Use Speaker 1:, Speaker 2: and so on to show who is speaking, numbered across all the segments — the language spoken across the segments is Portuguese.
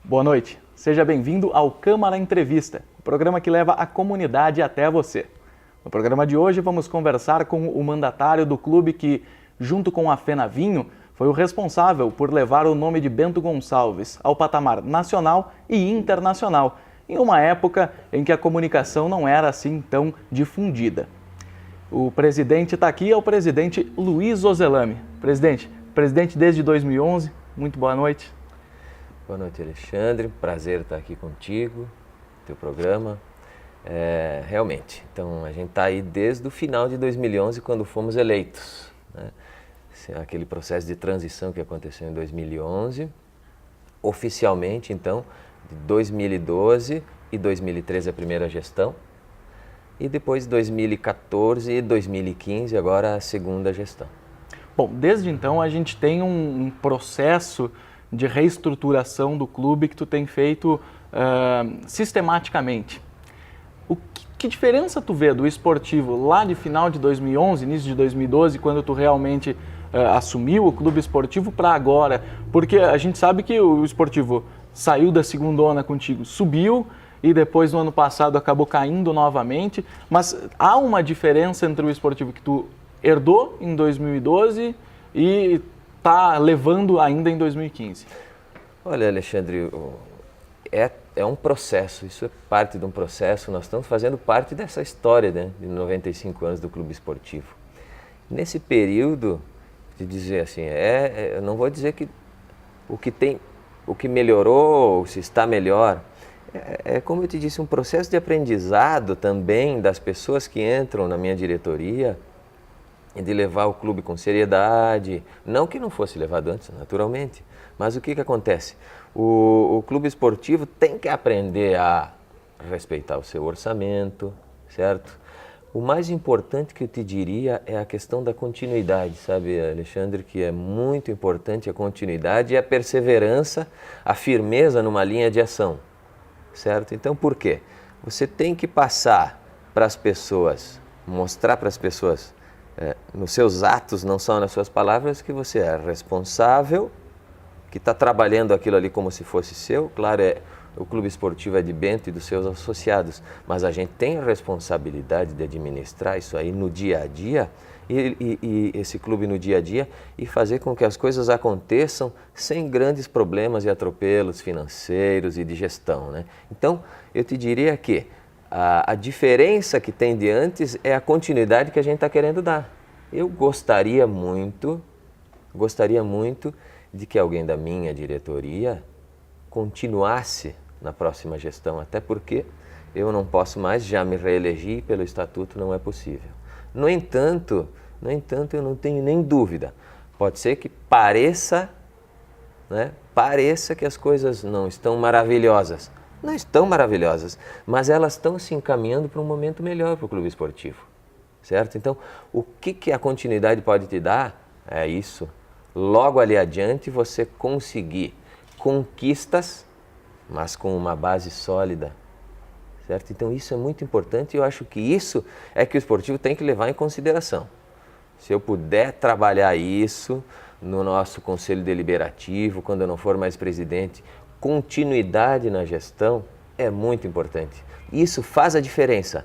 Speaker 1: Boa noite, seja bem-vindo ao Câmara Entrevista, o programa que leva a comunidade até você. No programa de hoje vamos conversar com o mandatário do clube que, junto com a FenaVinho, foi o responsável por levar o nome de Bento Gonçalves ao patamar nacional e internacional, em uma época em que a comunicação não era assim tão difundida. O presidente está aqui, é o presidente Luiz Ozelami. Presidente desde 2011, muito boa noite.
Speaker 2: Boa noite, Alexandre. Prazer estar aqui contigo, teu programa. Realmente, então a gente está aí desde o final de 2011, quando fomos eleitos, né? Aquele processo de transição que aconteceu em 2011, oficialmente, então, de 2012 e 2013 a primeira gestão, e depois 2014 e 2015, agora a segunda gestão.
Speaker 1: Bom, desde então a gente tem um processo de reestruturação do clube que tu tem feito sistematicamente. Que diferença tu vê do esportivo lá de final de 2011, início de 2012, quando tu realmente assumiu o clube esportivo, para agora? Porque a gente sabe que o esportivo saiu da segundona contigo, subiu e depois no ano passado acabou caindo novamente, mas há uma diferença entre o esportivo que tu herdou em 2012 e está levando ainda em 2015.
Speaker 2: Olha, Alexandre, é um processo, isso é parte de um processo, nós estamos fazendo parte dessa história, né, de 95 anos do clube esportivo. Nesse período, de dizer assim, eu não vou dizer que o que melhorou, se está melhor, como eu te disse, um processo de aprendizado também das pessoas que entram na minha diretoria, e de levar o clube com seriedade, não que não fosse levado antes, naturalmente, mas o que acontece? O clube esportivo tem que aprender a respeitar o seu orçamento, certo? O mais importante que eu te diria é a questão da continuidade, sabe, Alexandre, que é muito importante a continuidade e a perseverança, a firmeza numa linha de ação, certo? Então, por quê? Você tem que passar para as pessoas, mostrar para as pessoas, nos seus atos, não só nas suas palavras, que você é responsável, que está trabalhando aquilo ali como se fosse seu. Claro, o clube esportivo é de Bento e dos seus associados, mas a gente tem a responsabilidade de administrar isso aí no dia a dia, e esse clube no dia a dia, e fazer com que as coisas aconteçam sem grandes problemas e atropelos financeiros e de gestão, né? Então, eu te diria que a diferença que tem de antes é a continuidade que a gente está querendo dar. Eu gostaria muito de que alguém da minha diretoria continuasse na próxima gestão, até porque eu não posso mais, já me reelegi, pelo estatuto não é possível. No entanto, eu não tenho nem dúvida, pode ser que pareça que as coisas não estão maravilhosas. Não estão maravilhosas, mas elas estão se encaminhando para um momento melhor para o clube esportivo, certo? Então, o que a continuidade pode te dar é isso. Logo ali adiante, você conseguir conquistas, mas com uma base sólida, certo? Então, isso é muito importante e eu acho que isso é que o esportivo tem que levar em consideração. Se eu puder trabalhar isso no nosso conselho deliberativo, quando eu não for mais presidente, continuidade na gestão é muito importante. Isso faz a diferença.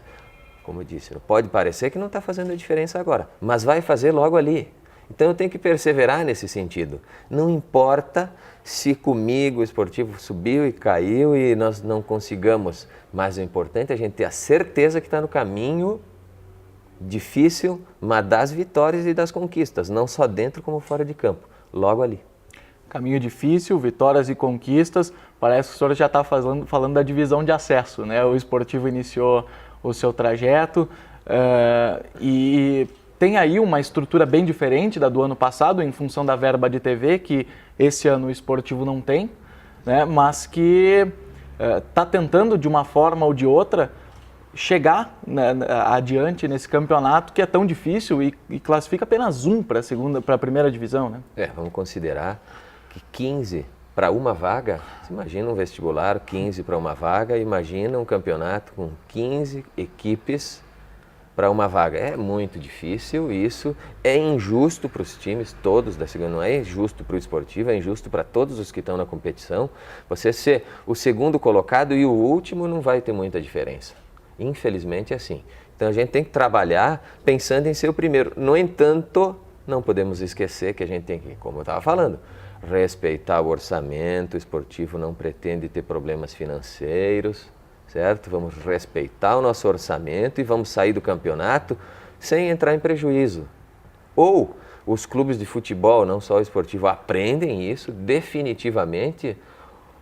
Speaker 2: Como eu disse, pode parecer que não está fazendo a diferença agora, mas vai fazer logo ali. Então eu tenho que perseverar nesse sentido. Não importa se comigo o esportivo subiu e caiu e nós não consigamos, mas o importante é a gente ter a certeza que está no caminho difícil, mas das vitórias e das conquistas, não só dentro como fora de campo, logo ali.
Speaker 1: Caminho difícil, vitórias e conquistas. Parece que o senhor já está falando da divisão de acesso, né? O esportivo iniciou o seu trajeto e tem aí uma estrutura bem diferente da do ano passado, em função da verba de TV, que esse ano o esportivo não tem, né? Mas que está tentando, de uma forma ou de outra, chegar, né, adiante nesse campeonato que é tão difícil e classifica apenas um para a primeira divisão, né?
Speaker 2: Vamos considerar que 15 para uma vaga, você imagina um vestibular, 15 para uma vaga, imagina um campeonato com 15 equipes para uma vaga. É muito difícil isso, é injusto para os times todos da segunda, não é injusto para o esportivo, é injusto para todos os que estão na competição. Você ser o segundo colocado e o último não vai ter muita diferença. Infelizmente é assim. Então a gente tem que trabalhar pensando em ser o primeiro. No entanto, não podemos esquecer que a gente tem que, como eu estava falando, respeitar o orçamento. O esportivo não pretende ter problemas financeiros, certo? Vamos respeitar o nosso orçamento e vamos sair do campeonato sem entrar em prejuízo. Ou os clubes de futebol, não só o esportivo, aprendem isso definitivamente,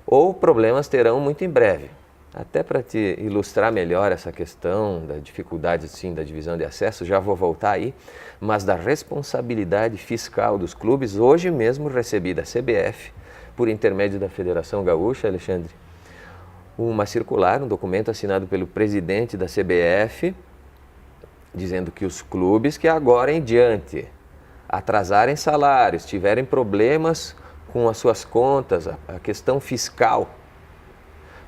Speaker 2: ou problemas terão muito em breve. Até para te ilustrar melhor essa questão da dificuldade sim, da divisão de acesso, já vou voltar aí, mas da responsabilidade fiscal dos clubes, hoje mesmo recebi da CBF, por intermédio da Federação Gaúcha, Alexandre, uma circular, um documento assinado pelo presidente da CBF, dizendo que os clubes que agora em diante atrasarem salários, tiverem problemas com as suas contas, a questão fiscal,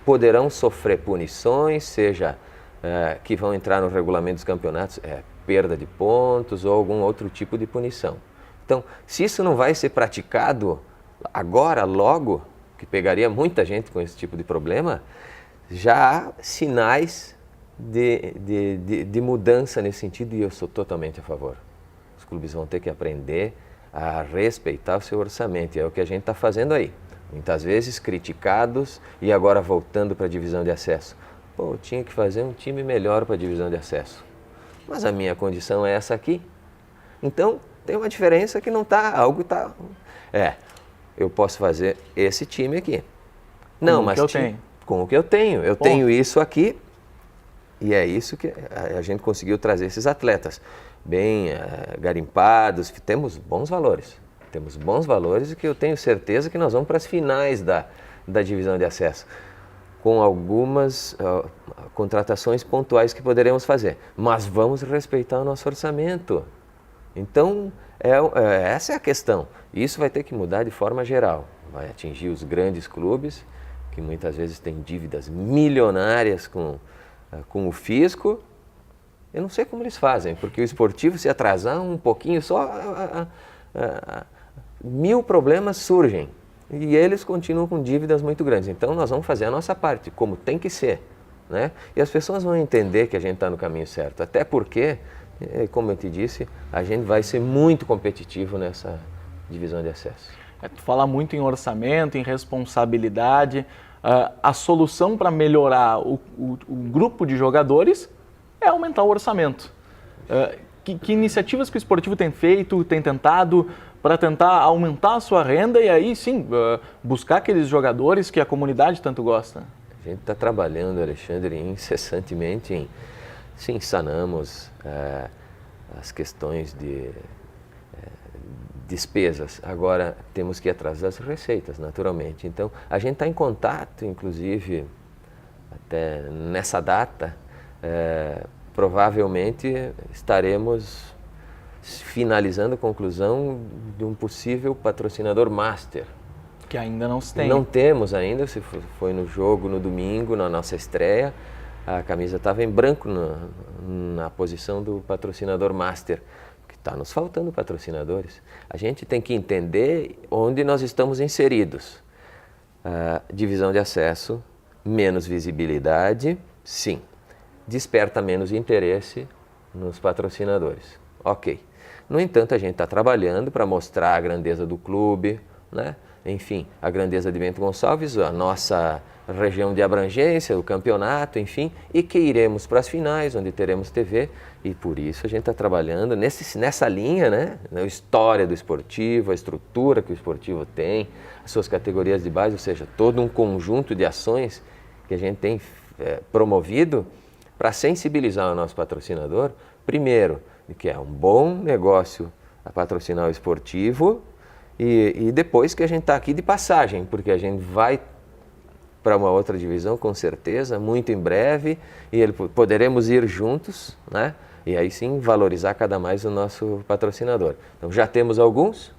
Speaker 2: poderão sofrer punições, seja que vão entrar no regulamento dos campeonatos, perda de pontos ou algum outro tipo de punição. Então, se isso não vai ser praticado agora, logo, que pegaria muita gente com esse tipo de problema, já há sinais de mudança nesse sentido e eu sou totalmente a favor. Os clubes vão ter que aprender a respeitar o seu orçamento e é o que a gente está fazendo aí. Muitas vezes criticados e agora voltando para a divisão de acesso. Pô, tinha que fazer um time melhor para a divisão de acesso. Mas a minha condição é essa aqui. Então, tem uma diferença que não está, algo está... eu posso fazer esse time aqui. Não, mas com o que eu tenho. Eu tenho isso aqui e é isso que a gente conseguiu trazer esses atletas. Bem garimpados, temos bons valores. Temos bons valores e que eu tenho certeza que nós vamos para as finais da divisão de acesso, com algumas contratações pontuais que poderemos fazer. Mas vamos respeitar o nosso orçamento. Então, essa é a questão. Isso vai ter que mudar de forma geral. Vai atingir os grandes clubes, que muitas vezes têm dívidas milionárias com o fisco. Eu não sei como eles fazem, porque o esportivo, se atrasar um pouquinho só... 1000 problemas surgem e eles continuam com dívidas muito grandes. Então nós vamos fazer a nossa parte, como tem que ser, né? E as pessoas vão entender que a gente está no caminho certo, até porque, como eu te disse, a gente vai ser muito competitivo nessa divisão de acesso.
Speaker 1: Tu fala muito em orçamento, em responsabilidade. A solução para melhorar o grupo de jogadores é aumentar o orçamento. Que iniciativas que o esportivo tem feito, tem tentado para tentar aumentar a sua renda e aí sim buscar aqueles jogadores que a comunidade tanto gosta?
Speaker 2: A gente está trabalhando, Alexandre, incessantemente sim, sanamos as questões de despesas. Agora temos que ir atrás das receitas, naturalmente. Então a gente está em contato, inclusive, até nessa data, provavelmente estaremos finalizando a conclusão de um possível patrocinador master.
Speaker 1: Que ainda não se tem.
Speaker 2: Não temos ainda, se foi no jogo no domingo, na nossa estreia, a camisa estava em branco na posição do patrocinador master, que está nos faltando patrocinadores. A gente tem que entender onde nós estamos inseridos. Divisão de acesso, menos visibilidade, sim. Desperta menos interesse nos patrocinadores. Ok. No entanto, a gente está trabalhando para mostrar a grandeza do clube, né? Enfim, a grandeza de Bento Gonçalves, a nossa região de abrangência, o campeonato, enfim, e que iremos para as finais, onde teremos TV, e por isso a gente está trabalhando nessa linha, né? A história do esportivo, a estrutura que o esportivo tem, as suas categorias de base, ou seja, todo um conjunto de ações que a gente tem promovido para sensibilizar o nosso patrocinador, primeiro, que é um bom negócio a patrocinar o esportivo e depois que a gente está aqui de passagem, porque a gente vai para uma outra divisão com certeza, muito em breve, e poderemos ir juntos, né? E aí sim valorizar cada mais o nosso patrocinador. Então já temos alguns,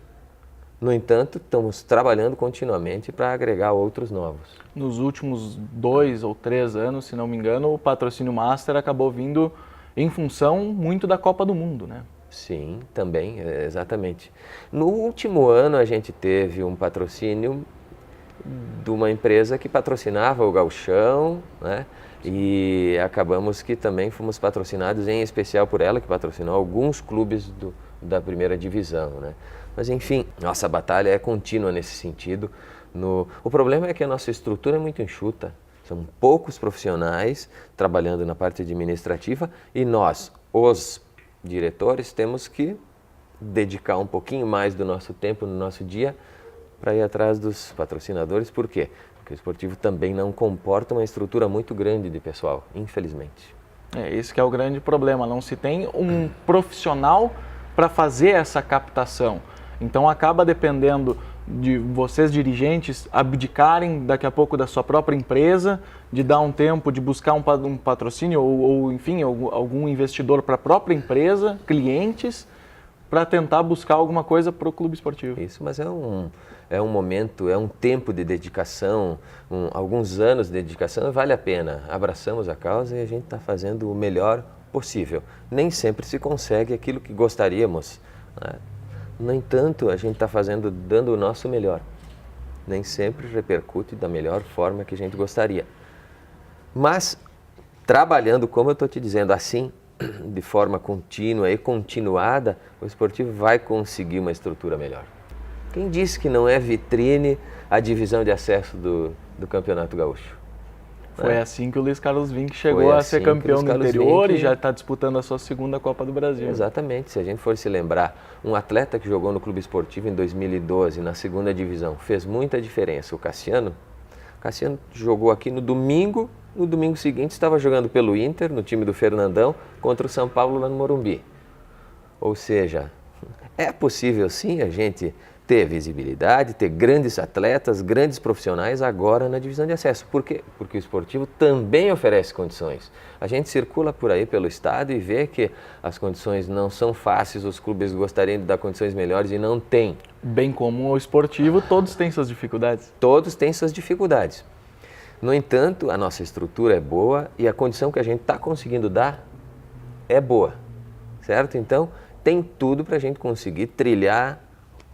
Speaker 2: no entanto, estamos trabalhando continuamente para agregar outros novos.
Speaker 1: Nos últimos 2 ou 3 anos, se não me engano, o patrocínio Master acabou vindo em função muito da Copa do Mundo, né?
Speaker 2: Sim, também, exatamente. No último ano a gente teve um patrocínio de uma empresa que patrocinava o Gauchão, né? E acabamos que também fomos patrocinados, em especial por ela, que patrocinou alguns clubes da primeira divisão, né? Mas enfim, nossa batalha é contínua nesse sentido. O problema é que a nossa estrutura é muito enxuta. São poucos profissionais trabalhando na parte administrativa e nós, os diretores, temos que dedicar um pouquinho mais do nosso tempo no nosso dia para ir atrás dos patrocinadores. Por quê? Porque o esportivo também não comporta uma estrutura muito grande de pessoal, infelizmente.
Speaker 1: Esse que é o grande problema, não se tem um profissional para fazer essa captação. Então acaba dependendo de vocês dirigentes abdicarem daqui a pouco da sua própria empresa, de dar um tempo de buscar um patrocínio ou enfim, algum investidor para a própria empresa, clientes, para tentar buscar alguma coisa para o clube esportivo.
Speaker 2: Isso, mas é um momento, é um tempo de dedicação, alguns anos de dedicação, vale a pena. Abraçamos a causa e a gente está fazendo o melhor possível. Nem sempre se consegue aquilo que gostaríamos, né? No entanto, a gente está dando o nosso melhor. Nem sempre repercute da melhor forma que a gente gostaria. Mas, trabalhando, como eu estou te dizendo, assim, de forma contínua e continuada, o esportivo vai conseguir uma estrutura melhor. Quem disse que não é vitrine a divisão de acesso do Campeonato Gaúcho?
Speaker 1: Foi assim que o Luiz Carlos Vinck chegou a ser campeão no interior e já está disputando a sua segunda Copa do Brasil.
Speaker 2: Exatamente. Se a gente for se lembrar, um atleta que jogou no Clube Esportivo em 2012, na segunda divisão, fez muita diferença. O Cassiano jogou aqui no domingo seguinte estava jogando pelo Inter, no time do Fernandão, contra o São Paulo lá no Morumbi. Ou seja, é possível sim a gente ter visibilidade, ter grandes atletas, grandes profissionais agora na divisão de acesso. Por quê? Porque o esportivo também oferece condições. A gente circula por aí pelo estado e vê que as condições não são fáceis, os clubes gostariam de dar condições melhores e não têm.
Speaker 1: Bem como o esportivo, todos têm suas dificuldades.
Speaker 2: Todos têm suas dificuldades. No entanto, a nossa estrutura é boa e a condição que a gente está conseguindo dar é boa, certo? Então, tem tudo para a gente conseguir trilhar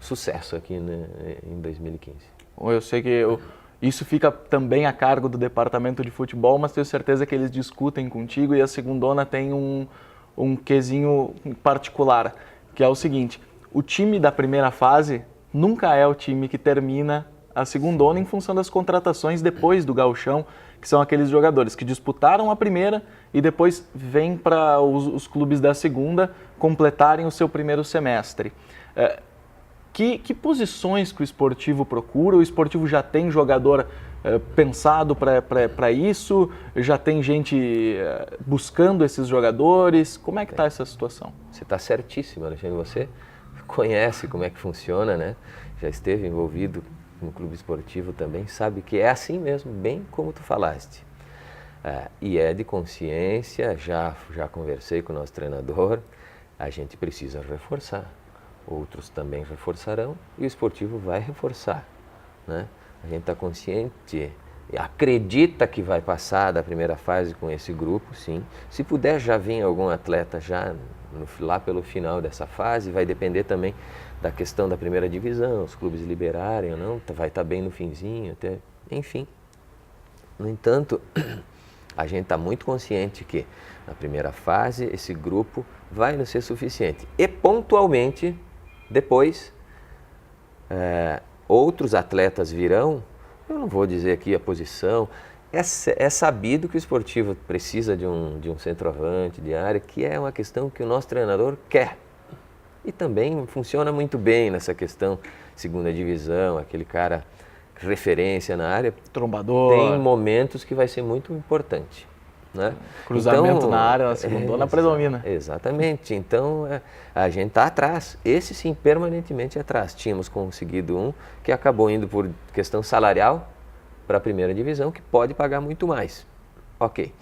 Speaker 2: sucesso aqui, né, em 2015.
Speaker 1: Eu sei que isso fica também a cargo do departamento de futebol, mas tenho certeza que eles discutem contigo e a segundona tem um quesinho particular, que é o seguinte: o time da primeira fase nunca é o time que termina a segundona em função das contratações depois do gauchão, que são aqueles jogadores que disputaram a primeira e depois vêm para os clubes da segunda completarem o seu primeiro semestre. Que posições que o esportivo procura? O esportivo já tem jogador pensado para isso? Já tem gente buscando esses jogadores? Como é que está essa situação?
Speaker 2: Você está certíssimo, Alexandre. Você conhece como é que funciona, né? Já esteve envolvido no clube esportivo também, sabe que é assim mesmo, bem como tu falaste. E é de consciência, já conversei com o nosso treinador, a gente precisa reforçar. Outros também reforçarão e o esportivo vai reforçar, né? A gente está consciente, acredita que vai passar da primeira fase com esse grupo, sim. Se puder já vir algum atleta já lá pelo final dessa fase, vai depender também da questão da primeira divisão, os clubes liberarem ou não, vai estar bem no finzinho, até, enfim. No entanto, a gente está muito consciente que na primeira fase esse grupo vai não ser suficiente. E pontualmente, depois, outros atletas virão. Eu não vou dizer aqui a posição, é sabido que o esportivo precisa de um centroavante de área, que é uma questão que o nosso treinador quer. E também funciona muito bem nessa questão, segunda divisão, aquele cara referência na área.
Speaker 1: Trombador.
Speaker 2: Tem momentos que vai ser muito importante, né?
Speaker 1: Cruzamento
Speaker 2: então,
Speaker 1: na área, na segundona predomina.
Speaker 2: Exatamente. Então, a gente está atrás. Esse sim, permanentemente atrás. Tínhamos conseguido um que acabou indo por questão salarial para a primeira divisão, que pode pagar muito mais. Ok.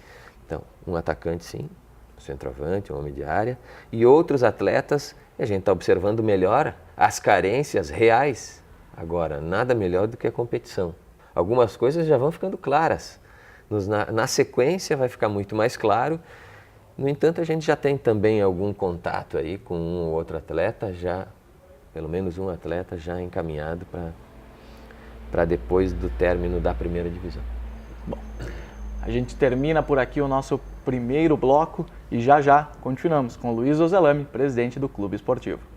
Speaker 2: Então, um atacante sim, um centroavante, um homem de área. E outros atletas, a gente está observando melhor as carências reais. Agora, nada melhor do que a competição. Algumas coisas já vão ficando claras. Na sequência vai ficar muito mais claro No entanto, a gente já tem também algum contato aí com um ou outro atleta, já, pelo menos um atleta já encaminhado para depois do término da primeira divisão.
Speaker 1: Bom, a gente termina por aqui o nosso primeiro bloco e já continuamos com Luiz Ozelami, presidente do Clube Esportivo.